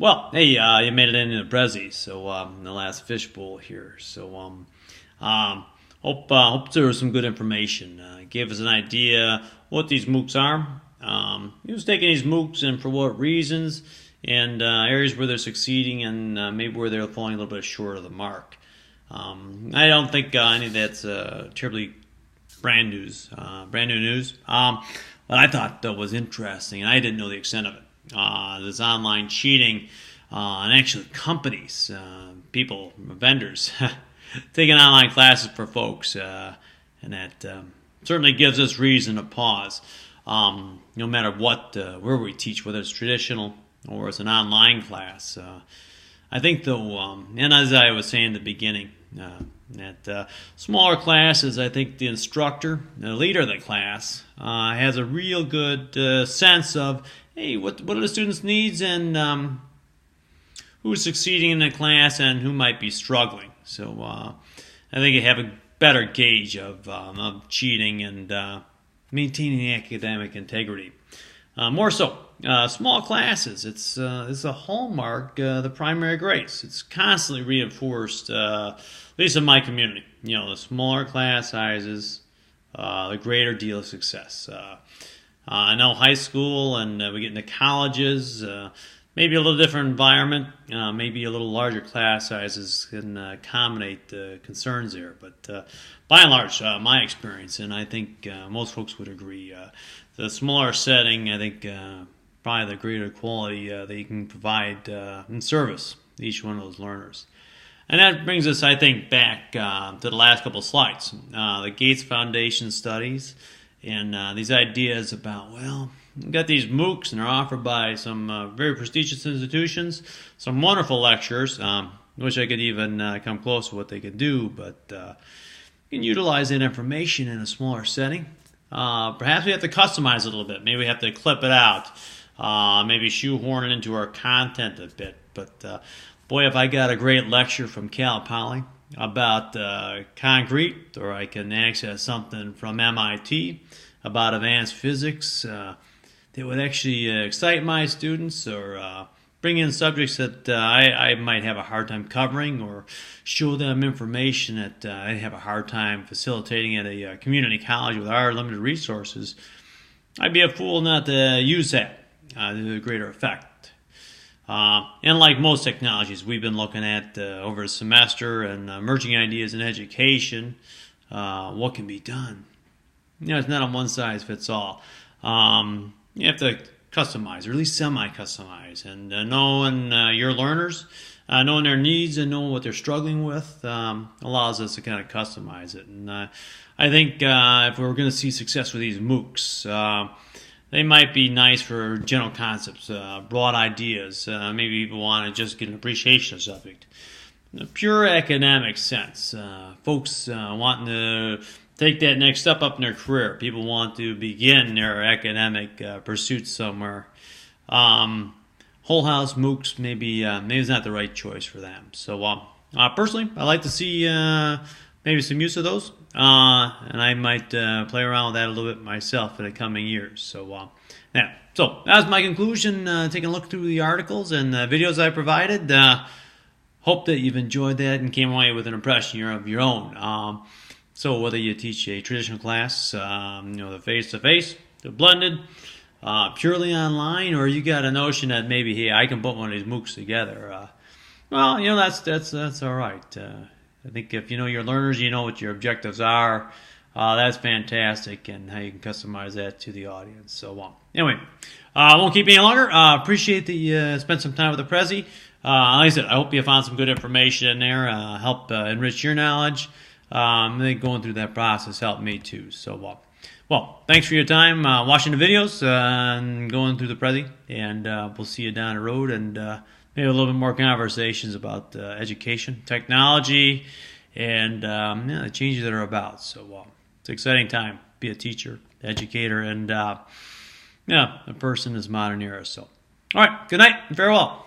Well, hey, you made it into Prezi, so in the last fishbowl here. So hope there was some good information. Gave us an idea what these MOOCs are. Who's taking these MOOCs and for what reasons, and areas where they're succeeding and maybe where they're falling a little bit short of the mark. I don't think any of that's terribly brand new news. What I thought though was interesting, and I didn't know the extent of it. This online cheating, and actually companies, people, vendors, taking online classes for folks, and that certainly gives us reason to pause. No matter what, where we teach, whether it's traditional or it's an online class. I think though, and as I was saying in the beginning, that smaller classes, I think the instructor, the leader of the class, has a real good sense of, hey, what are the students' needs and who's succeeding in the class and who might be struggling. So I think you have a better gauge of cheating and maintaining academic integrity. More so, small classes, it's a hallmark, the primary grace. It's constantly reinforced, at least in my community. You know, the smaller class sizes, the greater deal of success. I know high school and we get into colleges, maybe a little different environment, maybe a little larger class sizes can accommodate the concerns there. But by and large, my experience, and I think most folks would agree, the smaller setting, I think probably the greater quality that you can provide in service to each one of those learners. And that brings us, I think, back to the last couple of slides, the Gates Foundation studies. And these ideas about, well, we've got these MOOCs and they're offered by some very prestigious institutions, some wonderful lectures. Wish I could even come close to what they could do, but you can utilize that information in a smaller setting. Perhaps we have to customize it a little bit. Maybe we have to clip it out, maybe shoehorn it into our content a bit. But boy, if I got a great lecture from Cal Poly about concrete, or I can access something from MIT about advanced physics that would actually excite my students, or bring in subjects that I might have a hard time covering, or show them information that I have a hard time facilitating at a community college with our limited resources, I'd be a fool not to use that to a greater effect. And like most technologies we've been looking at over a semester and merging ideas in education, what can be done? You know, it's not a one-size-fits-all. You have to customize, or at least semi-customize, and knowing your learners, knowing their needs and knowing what they're struggling with allows us to kind of customize it. And I think if we're going to see success with these MOOCs, they might be nice for general concepts, broad ideas. Maybe people want to just get an appreciation of the subject. In a pure academic sense, folks wanting to take that next step up in their career. People want to begin their academic pursuits somewhere. Whole house MOOCs, maybe it's not the right choice for them. So personally, I like to see maybe some use of those. And I might play around with that a little bit myself in the coming years. So so that was my conclusion, taking a look through the articles and the videos I provided. Hope that you've enjoyed that and came away with an impression of your own. So whether you teach a traditional class, the face-to-face, the blended, purely online, or you got a notion that maybe, hey, I can put one of these MOOCs together, that's all right. I think if you know your learners, you know what your objectives are, that's fantastic, and how you can customize that to the audience. So anyway, I won't keep you any longer. Appreciate that you spent some time with the Prezi. Like I said, I hope you found some good information in there, help enrich your knowledge. I think going through that process helped me too. So thanks for your time watching the videos and going through the Prezi, and we'll see you down the road, and maybe a little bit more conversations about education, technology, and the changes that are about. So it's an exciting time. Be a teacher, educator, and a person in this modern era. So, all right, good night and farewell.